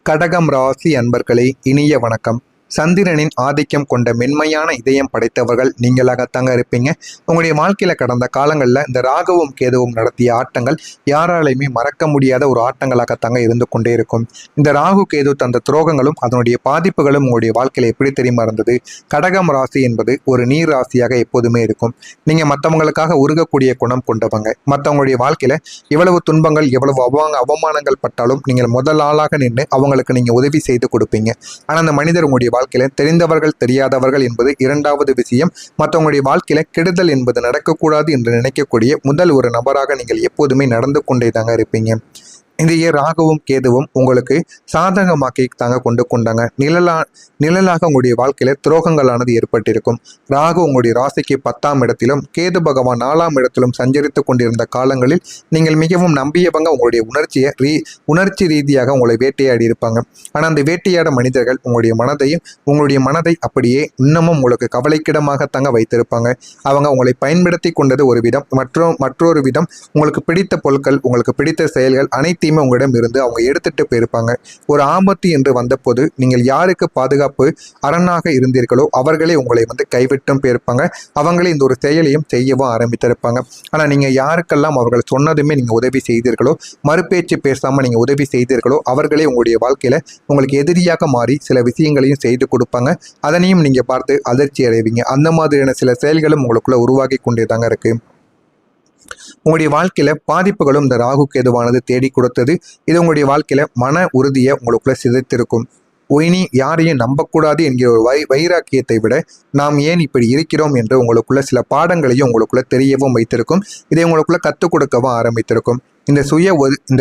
கடகம் ராசி அன்பர்களே, இனிய வணக்கம். சந்திரனின் ஆதிக்கம் கொண்ட மென்மையான இதயம் படைத்தவர்கள் நீங்களாகத்தாங்க இருப்பீங்க. உங்களுடைய வாழ்க்கையில கடந்த காலங்களில் இந்த ராகுவும் கேதுவும் நடத்திய ஆட்டங்கள் யாராலையுமே மறக்க முடியாத ஒரு ஆட்டங்களாகத்தாங்க இருந்து கொண்டே இருக்கும். இந்த ராகு கேது தந்த துரோகங்களும் அதனுடைய பாதிப்புகளும் உங்களுடைய வாழ்க்கையில எப்படி தெரியுமா இருந்தது? கடகம் ராசி என்பது ஒரு நீர் ராசியாக எப்போதுமே இருக்கும். நீங்க மற்றவங்களுக்காக உருகக்கூடிய குணம் கொண்டவங்க. மற்றவங்களுடைய வாழ்க்கையில எவ்வளவு துன்பங்கள், எவ்வளவு அவமானங்கள் பட்டாலும் நீங்கள் முதல் ஆளாக நின்று அவங்களுக்கு நீங்க உதவி செய்து கொடுப்பீங்க. ஆனா அந்த மனிதர் உங்களுடைய வாழ்க்கையில தெரிந்தவர்கள் தெரியாதவர்கள் என்பது இரண்டாவது விஷயம். மற்றவங்களுடைய வாழ்க்கையில கெடுதல் என்பது நடக்கக்கூடாது என்று நினைக்கக்கூடிய முதல் ஒரு நபராக நீங்கள் எப்போதுமே நடந்து கொண்டே தாங்க இருப்பீங்க. இதையே ராகுவும் கேதுவும் உங்களுக்கு சாதகமாக்கி தாங்க கொண்டாங்க. நிழலாக உங்களுடைய வாழ்க்கையில துரோகங்களானது ஏற்பட்டிருக்கும். ராகு உங்களுடைய ராசிக்கு 10ஆம் இடத்திலும் கேது பகவான் 4ஆம் இடத்திலும் சஞ்சரித்து கொண்டிருந்த காலங்களில் நீங்கள் மிகவும் நம்பியவங்க உங்களுடைய உணர்ச்சி ரீதியாக உங்களை வேட்டையாடி இருப்பாங்க. ஆனால் அந்த வேட்டையாட மனிதர்கள் உங்களுடைய மனதை அப்படியே இன்னமும் உங்களுக்கு கவலைக்கிடமாகத்தாங்க வைத்திருப்பாங்க. அவங்க உங்களை பயன்படுத்தி கொண்டது ஒரு விதம், மற்றொரு விதம் உங்களுக்கு பிடித்த பொருட்கள், உங்களுக்கு பிடித்த செயல்கள் அனைத்தையுமே உங்களிடம் இருந்து அவங்க எடுத்துட்டு போயிருப்பாங்க. ஒரு ஆபத்து என்று வந்தபோது நீங்கள் யாருக்கு பாதுகாப்பு அரணாக இருந்தீர்களோ அவர்களே உங்களை கைவிட்டும் போயிருப்பாங்க. அவங்களே இந்த ஒரு செயலையும் செய்யவும் ஆரம்பித்திருப்பாங்க. ஆனா நீங்க யாருக்கெல்லாம் அவர்கள் சொன்னதுமே நீங்க உதவி செய்தீர்களோ, மறுபேச்சு பேசாம நீங்க உதவி செய்தீர்களோ, அவர்களே உங்களுடைய வாழ்க்கையில உங்களுக்கு எதிரியாக மாறி சில விஷயங்களையும் செய்து கொடுப்பாங்க. அதனையும் நீங்க பார்த்து அதிர்ச்சி அடைவீங்க. அந்த மாதிரியான சில செயல்களும் உங்களுக்குள்ள உருவாகி கொண்டே தாங்க இருக்கு. உங்களுடைய வாழ்க்கையில பாதிப்புகளும் இந்த ராகு கேதுவானது தேடி கொடுத்தது. இது உங்களுடைய வாழ்க்கையில மன உறுதியை உங்களுக்குள்ள சிதைத்திருக்கும். இனி யாரையும் நம்பக்கூடாது என்கிற ஒரு வைராக்கியத்தை விட நாம் ஏன் இப்படி இருக்கிறோம் என்று உங்களுக்குள்ள சில பாடங்களையும் உங்களுக்குள்ள தெரியவும் வைத்திருக்கும். இதை உங்களுக்குள்ள கற்றுக் கொடுக்கவும் ஆரம்பித்திருக்கும். இந்த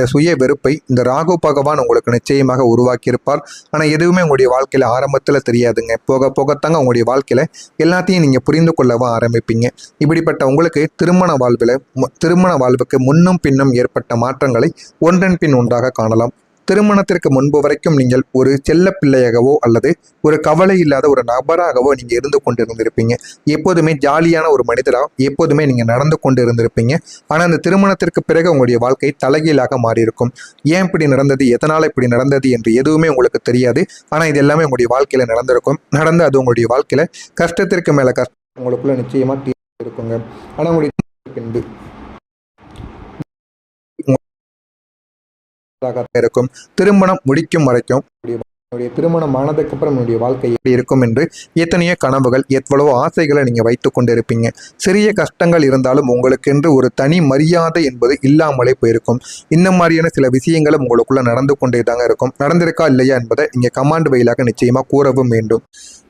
சுய வெறுப்பை இந்த ராகு பகவான் உங்களுக்கு நிச்சயமாக உருவாக்கியிருப்பார். ஆனால் எதுவுமே உங்களுடைய வாழ்க்கையில ஆரம்பத்தில் தெரியாதுங்க. போக போகத்தாங்க உங்களுடைய வாழ்க்கையில எல்லாத்தையும் நீங்க புரிந்து கொள்ளவும் ஆரம்பிப்பீங்க. இப்படிப்பட்ட உங்களுக்கு திருமண வாழ்வுக்கு முன்னும் பின்னும் ஏற்பட்ட மாற்றங்களை ஒன்றன் பின் ஒன்றாக காணலாம். திருமணத்திற்கு முன்பு வரைக்கும் நீங்கள் ஒரு செல்ல பிள்ளையாகவோ அல்லது ஒரு கவலை இல்லாத ஒரு நபராகவோ நீங்க இருந்து கொண்டிருந்திருப்பீங்க. எப்போதுமே ஜாலியான ஒரு மனிதராக எப்போதுமே நீங்க நடந்து கொண்டு இருந்திருப்பீங்க. ஆனா அந்த திருமணத்திற்கு பிறகு உங்களுடைய வாழ்க்கை தலைகீழாக மாறியிருக்கும். ஏன் இப்படி நடந்தது, எதனால இப்படி நடந்தது என்று எதுவுமே உங்களுக்கு தெரியாது. ஆனா இது எல்லாமே உங்களுடைய வாழ்க்கையில நடந்து அது உங்களுடைய வாழ்க்கையில கஷ்டத்திற்கு மேல கஷ்டம் உங்களுக்குள்ள நிச்சயமா இருக்குங்க. ஆனா உங்களுடைய பின்பு இருக்கும். திருமணம் முடிக்கும் வரைக்கும் திருமணம் ஆனதுக்கு அப்புறம் என்னுடைய வாழ்க்கை எப்படி இருக்கும் என்று எத்தனையோ கனவுகள், எவ்வளவோ ஆசைகளை நீங்க வைத்துக் கொண்டிருப்பீங்க. சிறிய கஷ்டங்கள் இருந்தாலும் உங்களுக்கென்று ஒரு தனி மரியாதை என்பது இல்லாமலே போயிருக்கும். இந்த மாதிரியான சில விஷயங்களும் உங்களுக்குள்ள நடந்து கொண்டே தாங்க இருக்கும். நடந்திருக்கா இல்லையா என்பதை இங்க கமாண்ட் வழியாக நிச்சயமா கூறவும் வேண்டும்.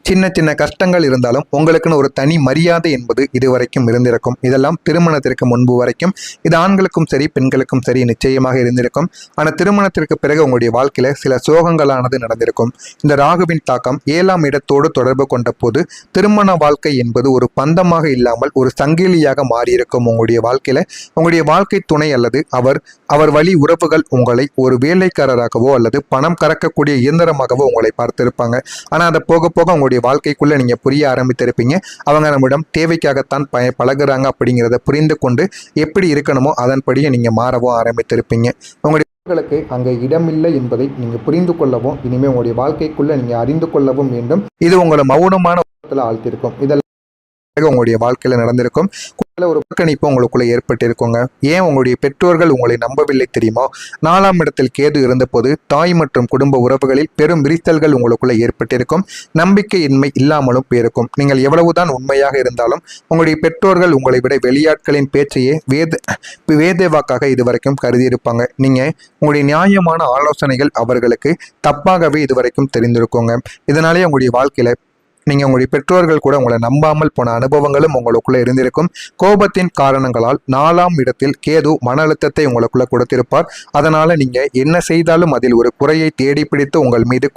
சின்ன சின்ன கஷ்டங்கள் இருந்தாலும் உங்களுக்குன்னு ஒரு தனி மரியாதை என்பது இதுவரைக்கும் இருந்திருக்கும். இதெல்லாம் திருமணத்திற்கு முன்பு வரைக்கும் இது ஆண்களுக்கும் சரி பெண்களுக்கும் சரி நிச்சயமாக இருந்திருக்கும். ஆனால் திருமணத்திற்கு பிறகு உங்களுடைய வாழ்க்கையில சில சோகங்களானது நடந்திருக்கும். இந்த ராகுவின் தாக்கம் 7ஆம் இடத்தோடு தொடர்பு கொண்ட போது திருமண வாழ்க்கை என்பது ஒரு பந்தமாக இல்லாமல் ஒரு சங்கிலியாக மாறியிருக்கும். உங்களுடைய வாழ்க்கையில உங்களுடைய வாழ்க்கை துணை அல்லது அவர் வழி உறவுகள் உங்களை ஒரு வேலைக்காரராகவோ அல்லது பணம் கறக்கக்கூடிய இயந்திரமாகவோ உங்களை பார்த்திருப்பாங்க. ஆனால் அதை போக போக வாழ்க்கைக்குள்ள நீங்க புரிய ஆரம்பித்திருப்பீங்க. அவங்க நம்மிடம் தேவைக்காகத்தான் பழகுறாங்க அப்படிங்கிறத புரிந்து கொண்டு எப்படி இருக்கணுமோ அதன்படியே நீங்க மாறவும் ஆரம்பித்திருப்பீங்க. உங்களுடைய அங்க இடமில்லை என்பதை நீங்க புரிந்து கொள்ளவும் இனிமே உங்களுடைய வாழ்க்கைக்குள்ள நீங்க அறிந்து கொள்ளவும் வேண்டும். இது உங்களை மௌனமான ஆழ்த்திருக்கும். இதெல்லாம் உங்களுடைய வாழ்க்கையில நடந்திருக்கும். ஒரு புறக்கணிப்பு உங்களுக்குள்ள ஏற்பட்டிருக்குங்க. ஏன் உங்களுடைய பெற்றோர்கள் உங்களை நம்பவில்லை தெரியுமா? 4ஆம் இடத்தில் கேது இருந்தபோது தாய் மற்றும் குடும்ப உறவுகளில் பெரும் விரிசல்கள் உங்களுக்குள்ள ஏற்பட்டிருக்கும். நம்பிக்கையின்மை இல்லாமலும் போயிருக்கும். நீங்கள் எவ்வளவுதான் உண்மையாக இருந்தாலும் உங்களுடைய பெற்றோர்கள் உங்களை விட வெளியாட்களின் பேச்சையே வேத வாக்காக இதுவரைக்கும் கருதியிருப்பாங்க. நீங்க உங்களுடைய நியாயமான ஆலோசனைகள் அவர்களுக்கு தப்பாகவே இதுவரைக்கும் தெரிந்திருக்குங்க. இதனாலே உங்களுடைய வாழ்க்கையில நீங்க உங்களுடைய பெற்றோர்கள் கூட உங்களை நம்பாமல் போன அனுபவங்களும் உங்களுக்குள்ள இருந்திருக்கும். கோபத்தின் காரணங்களால் 4ஆம் இடத்தில் கேது மன அழுத்தத்தை உங்களுக்குள்ள கொடுத்திருப்பார். அதனால நீங்க என்ன செய்தாலும் அதில் ஒரு குறையை தேடி பிடித்து உங்கள் மீது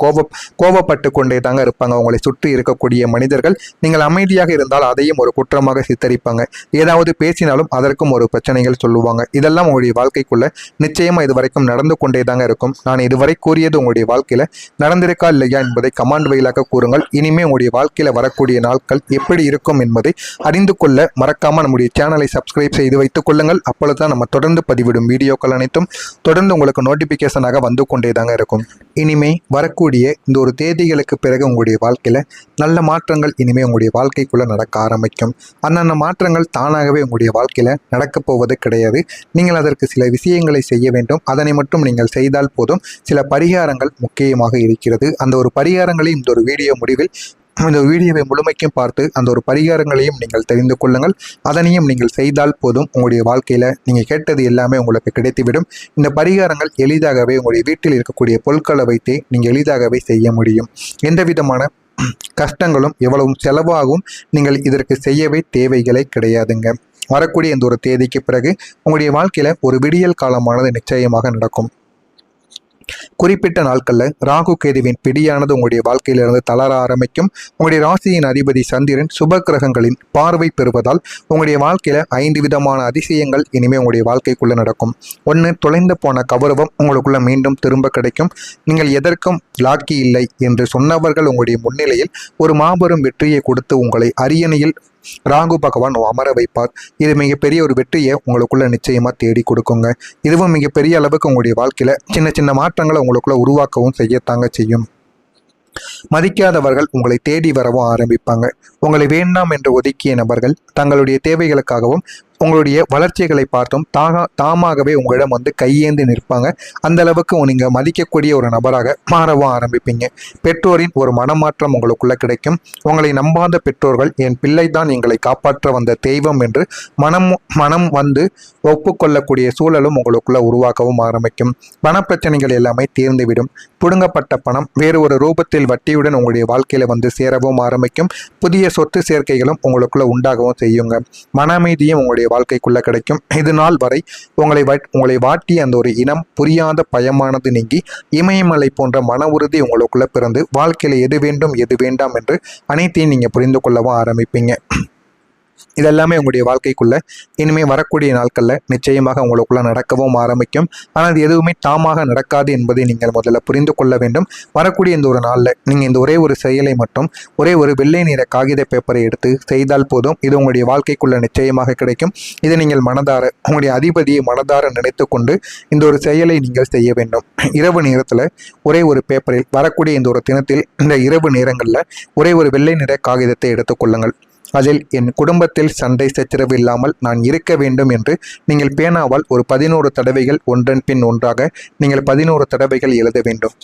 கோபப்பட்டு கொண்டே தாங்க இருப்பாங்க. உங்களை சுற்றி இருக்கக்கூடிய மனிதர்கள் நீங்கள் அமைதியாக இருந்தால் அதையும் ஒரு குற்றமாக சித்தரிப்பாங்க. ஏதாவது பேசினாலும் அதற்கும் ஒரு பிரச்சனைகள் சொல்லுவாங்க. இதெல்லாம் உங்களுடைய வாழ்க்கைக்குள்ள நிச்சயமா இதுவரைக்கும் நடந்து கொண்டே தாங்க இருக்கும். நான் இதுவரை கூறியது உங்களுடைய வாழ்க்கையில நடந்திருக்கா இல்லையா என்பதை கமாண்ட் வழியாக கூறுங்கள். இனிமே உங்களுடைய வாழ்க்கையில வரக்கூடிய நாட்கள் எப்படி இருக்கும் என்பதை அறிந்து கொள்ள மறக்காம நம்முடைய சேனலை சப்ஸ்கிரைப் செய்து வைத்துக் கொள்ளுங்கள். அப்பொழுதுதான் நம்ம தொடர்ந்து பதிவிடும் வீடியோக்கள் அனைத்தும் தொடர்ந்து உங்களுக்கு நோட்டிபிகேஷனாக வந்து கொண்டே தாங்க இருக்கும். இனிமே வரக்கூடிய இந்த ஒரு தேதிகளுக்கு பிறகு உங்களுடைய வாழ்க்கையில நல்ல மாற்றங்கள் இனிமே உங்களுடைய வாழ்க்கைக்குள்ள நடக்க ஆரம்பிக்கும். அந்தந்த மாற்றங்கள் தானாகவே உங்களுடைய வாழ்க்கையில நடக்கப் போவது கிடையாது. நீங்கள் அதற்கு சில விஷயங்களை செய்ய வேண்டும். அதனை மட்டும் நீங்கள் செய்தால் போதும். சில பரிகாரங்கள் முக்கியமாக இருக்கிறது. அந்த ஒரு பரிகாரங்களை இந்த ஒரு வீடியோ முடிவில் இந்த வீடியோவை முழுமைக்கும் பார்த்து அந்த ஒரு பரிகாரங்களையும் நீங்கள் தெரிந்து கொள்ளுங்கள். அதனையும் நீங்கள் செய்தால் போதும். உங்களுடைய வாழ்க்கையில் நீங்கள் கேட்டது எல்லாமே உங்களுக்கு கிடைத்துவிடும். இந்த பரிகாரங்கள் எளிதாகவே உங்களுடைய வீட்டில் இருக்கக்கூடிய பொருட்களை வைத்தே நீங்கள் எளிதாகவே செய்ய முடியும். எந்த விதமான கஷ்டங்களும் எவ்வளவு செலவாகும் நீங்கள் இதற்கு செய்யவே தேவைகளே கிடையாதுங்க. வரக்கூடிய இந்த ஒரு தேதிக்கு பிறகு உங்களுடைய வாழ்க்கையில ஒரு விடியல் காலமானது நிச்சயமாக நடக்கும். குறிப்பிட்ட நாட்களில் ராகு கேதுவின் பிடியானது உங்களுடைய வாழ்க்கையிலிருந்து தளர ஆரம்பிக்கும். உங்களுடைய ராசியின் அதிபதி சந்திரன் சுப கிரகங்களின் பார்வை பெறுவதால் உங்களுடைய வாழ்க்கையில 5 விதமான அதிசயங்கள் இனிமேல் உங்களுடைய வாழ்க்கைக்குள்ள நடக்கும். ஒன்று, தொலைந்து போன கௌரவம் உங்களுக்குள்ள மீண்டும் திரும்ப கிடைக்கும். நீங்கள் எதற்கும் லாக்கி இல்லை என்று சொன்னவர்கள் உங்களுடைய முன்னிலையில் ஒரு மாபெரும் வெற்றியை கொடுத்து உங்களை அரியணையில் ராகு பகவான் அமர வைப்பார். இது மிகப்பெரிய ஒரு வெற்றியை உங்களுக்குள்ள நிச்சயமா தேடி கொடுக்குங்க. இதுவும் மிகப்பெரிய அளவுக்கு உங்களுடைய வாழ்க்கையில சின்ன சின்ன மாற்றங்களை உங்களுக்குள்ள உருவாக்கவும் செய்யத்தாங்க செய்யும். மதிக்காதவர்கள் உங்களை தேடி வரவும் ஆரம்பிப்பாங்க. உங்களை வேண்டாம் என்று ஒதுக்கிய நபர்கள் தங்களுடைய தேவைகளுக்காகவும் உங்களுடைய வளர்ச்சிகளை பார்த்தும் தாமாகவே உங்களிடம் வந்து கையேந்து நிற்பாங்க. அந்த அளவுக்கு நீங்கள் மதிக்கக்கூடிய ஒரு நபராக மாறவும் ஆரம்பிப்பீங்க. பெற்றோரின் ஒரு மனமாற்றம் உங்களுக்குள்ள கிடைக்கும். உங்களை நம்பாத பெற்றோர்கள் என் பிள்ளை தான் எங்களை காப்பாற்ற வந்த தெய்வம் என்று மனம் வந்து ஒப்புக்கொள்ளக்கூடிய சூழலும் உங்களுக்குள்ள உருவாக்கவும் ஆரம்பிக்கும். பணப்பிரச்சனைகள் எல்லாமே தீர்ந்துவிடும். புடுங்கப்பட்ட பணம் வேறு ஒரு ரூபத்தில் வட்டியுடன் உங்களுடைய வாழ்க்கையில வந்து சேரவும் ஆரம்பிக்கும். புதிய சொத்து சேர்க்கைகளும் உங்களுக்குள்ள உண்டாகவும் செய்யுங்க. மன அமைதியும் உங்களுடைய வாழ்க்கைக்குள்ள கிடைக்கும். இது நாள் வரை உங்களை வாட்டிய அந்த ஒரு இனம் புரியாத பயமானது நீங்கி இமயமலை போன்ற மன உறுதி உங்களுக்குள்ள பிறந்து வாழ்க்கையில எது வேண்டும் எது வேண்டாம் என்று அனைத்தையும் நீங்க புரிந்து கொள்ளவும் ஆரம்பிப்பீங்க. இதெல்லாமே உங்களுடைய வாழ்க்கைக்குள்ள இனிமேல் வரக்கூடிய நாட்களில் நிச்சயமாக உங்களுக்குள்ள நடக்கவும் ஆரம்பிக்கும். ஆனால் அது எதுவுமே தாமாக நடக்காது என்பதை நீங்கள் முதல்ல புரிந்து கொள்ள வேண்டும். வரக்கூடிய இந்த ஒரு நாளில் நீங்கள் இந்த ஒரே ஒரு செயலை மட்டும் ஒரே ஒரு வெள்ளை நிற காகித பேப்பரை எடுத்து செய்தால் போதும். இது உங்களுடைய வாழ்க்கைக்குள்ள நிச்சயமாக கிடைக்கும். இதை நீங்கள் மனதார உங்களுடைய அதிபதியை மனதார நினைத்து கொண்டு இந்த ஒரு செயலை நீங்கள் செய்ய வேண்டும். இரவு நேரத்தில் ஒரே ஒரு பேப்பரில் வரக்கூடிய இந்த ஒரு தினத்தில் இந்த இரவு நேரங்களில் ஒரே ஒரு வெள்ளை நிற காகிதத்தை எடுத்துக்கொள்ளுங்கள். அதில் என் குடும்பத்தில் சண்டை சச்சரவு இல்லாமல் நான் இருக்க வேண்டும் என்று நீங்கள் பேனாவால் ஒரு 11 தடவைகள் ஒன்றன் பின் ஒன்றாக நீங்கள் 11 தடவைகள் எழுத வேண்டும்.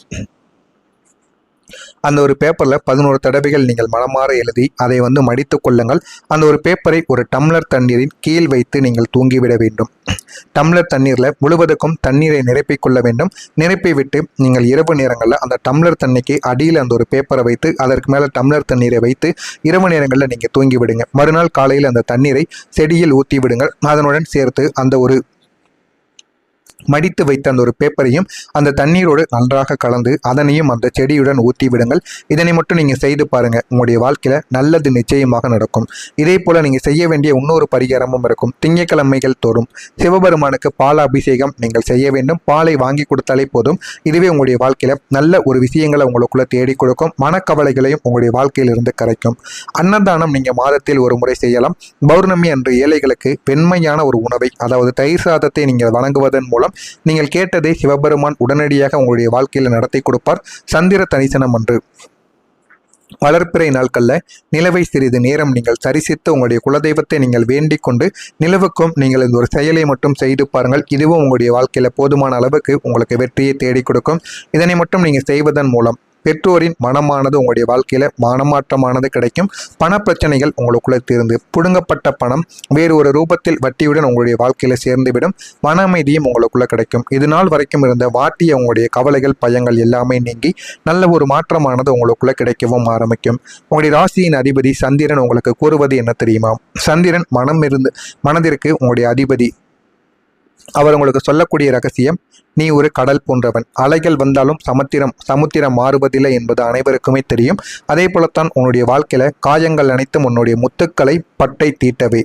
அந்த ஒரு பேப்பரில் 11 தடவைகள் நீங்கள் மனமாற எழுதி அதை வந்து மடித்து கொள்ளுங்கள். அந்த ஒரு பேப்பரை ஒரு டம்ளர் தண்ணீரின் கீழ் வைத்து நீங்கள் தூங்கிவிட வேண்டும். டம்ளர் தண்ணீரில் முழுவதுக்கும் தண்ணீரை நிரப்பிக்கொள்ள வேண்டும். நிரப்பி விட்டு நீங்கள் இரவு நேரங்களில் அந்த டம்ளர் தண்ணிக்கு அடியில் அந்த ஒரு பேப்பரை வைத்து அதற்கு மேலே டம்ளர் தண்ணீரை வைத்து இரவு நேரங்களில் நீங்கள் தூங்கி விடுங்க. மறுநாள் காலையில் அந்த தண்ணீரை செடியில் ஊற்றி விடுங்கள். அதனுடன் சேர்த்து அந்த ஒரு மடித்து வைத்த அந்த ஒரு பேப்பரையும் அந்த தண்ணீரோடு நன்றாக கலந்து அதனையும் அந்த செடியுடன் ஊற்றி விடுங்கள். இதனை மட்டும் நீங்கள் செய்து பாருங்க. உங்களுடைய வாழ்க்கையில நல்லது நிச்சயமாக நடக்கும். இதே போல நீங்க செய்ய வேண்டிய இன்னொரு பரிகாரமும் இருக்கும். திங்கட்கிழமைகள் தோறும் சிவபெருமானுக்கு பால் அபிஷேகம் நீங்கள் செய்ய வேண்டும். பாலை வாங்கி கொடுத்தாலே போதும். இதுவே உங்களுடைய வாழ்க்கையில நல்ல ஒரு விஷயங்களை உங்களுக்குள்ள தேடி கொடுக்கும். மனக்கவலைகளையும் உங்களுடைய வாழ்க்கையிலிருந்து கரைக்கும். அன்னதானம் நீங்க மாதத்தில் ஒரு முறை செய்யலாம். பௌர்ணமி அன்று ஏழைகளுக்கு வெண்மையான ஒரு உணவை, அதாவது தயிர் சாதத்தை நீங்கள் வழங்குவதன் மூலம் நீங்கள் கேட்டதை சிவபெருமான் உடனடியாக உங்களுடைய வாழ்க்கையில் நடத்தி கொடுப்பார். சந்திர தரிசனம் அன்று வளர்ப்பிறை நாட்களில் நிலவை சிறிது நேரம் நீங்கள் தரிசித்து உங்களுடைய குலதெய்வத்தை நீங்கள் வேண்டிக் கொண்டு நிலவுக்கும் நீங்கள் இந்த ஒரு செயலை மட்டும் செய்து பாருங்கள். இதுவும் உங்களுடைய வாழ்க்கையில் போதுமான அளவுக்கு உங்களுக்கு வெற்றியை தேடி கொடுக்கும். இதனை மட்டும் நீங்கள் செய்வதன் மூலம் பெற்றோரின் மனமானது உங்களுடைய வாழ்க்கையில மனமாற்றமானது கிடைக்கும். பண பிரச்சனைகள் உங்களுக்குள்ள தீர்ந்து புடுங்கப்பட்ட பணம் வேறு ஒரு ரூபத்தில் வட்டியுடன் உங்களுடைய வாழ்க்கையில சேர்ந்துவிடும். மன அமைதியும் உங்களுக்குள்ள கிடைக்கும். இது நாள் வரைக்கும் இருந்த வாட்டிய உங்களுடைய கவலைகள் பயங்கள் எல்லாமே நீங்கி நல்ல ஒரு மாற்றமானது உங்களுக்குள்ள கிடைக்கவும் ஆரம்பிக்கும். உங்களுடைய ராசியின் அதிபதி சந்திரன் உங்களுக்கு கூறுவது என்ன தெரியுமா? சந்திரன் மனதிற்கு உங்களுடைய அதிபதி. அவர் உங்களுக்கு சொல்லக்கூடிய ரகசியம், நீ ஒரு கடல் போன்றவன். அலைகள் வந்தாலும் சமுத்திரம் மாறுவதில்லை என்பது அனைவருக்குமே தெரியும். அதே போலத்தான் உன்னுடைய வாழ்க்கையில காயங்கள் அனைத்தும் உன்னுடைய முத்துக்களை பட்டை தீட்டவே.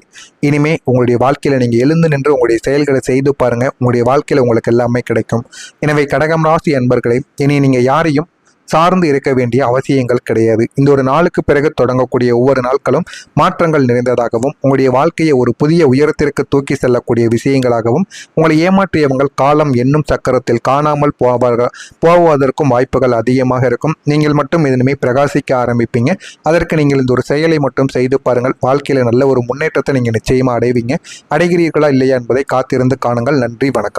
இனிமே உங்களுடைய வாழ்க்கையில நீங்க எழுந்து நின்று உங்களுடைய செயல்களை செய்து பாருங்க. உங்களுடைய வாழ்க்கையில உங்களுக்கு எல்லாமே கிடைக்கும். எனவே கடகம் ராசி அன்பர்களே, இனி நீங்க யாரையும் சார்ந்து இருக்க வேண்டிய அவசியங்கள் கிடையாது. இந்த ஒரு நாளுக்கு பிறகு தொடங்கக்கூடிய ஒவ்வொரு நாட்களும் மாற்றங்கள் நிறைந்ததாகவும் உங்களுடைய வாழ்க்கையை ஒரு புதிய உயரத்திற்கு தூக்கி செல்லக்கூடிய விஷயங்களாகவும், உங்களை ஏமாற்றியவங்கள் காலம் என்னும் சக்கரத்தில் காணாமல் போவதற்கும் வாய்ப்புகள் அதிகமாக இருக்கும். நீங்கள் மட்டும் இதனுமே பிரகாசிக்க ஆரம்பிப்பீங்க. அதற்கு நீங்கள் இந்த ஒரு செயலை மட்டும் செய்து பாருங்கள். வாழ்க்கையில நல்ல ஒரு முன்னேற்றத்தை நீங்கள் நிச்சயமா அடைவீங்க. அடைகிறீர்களா இல்லையா என்பதை காத்திருந்து காணுங்கள். நன்றி, வணக்கம்.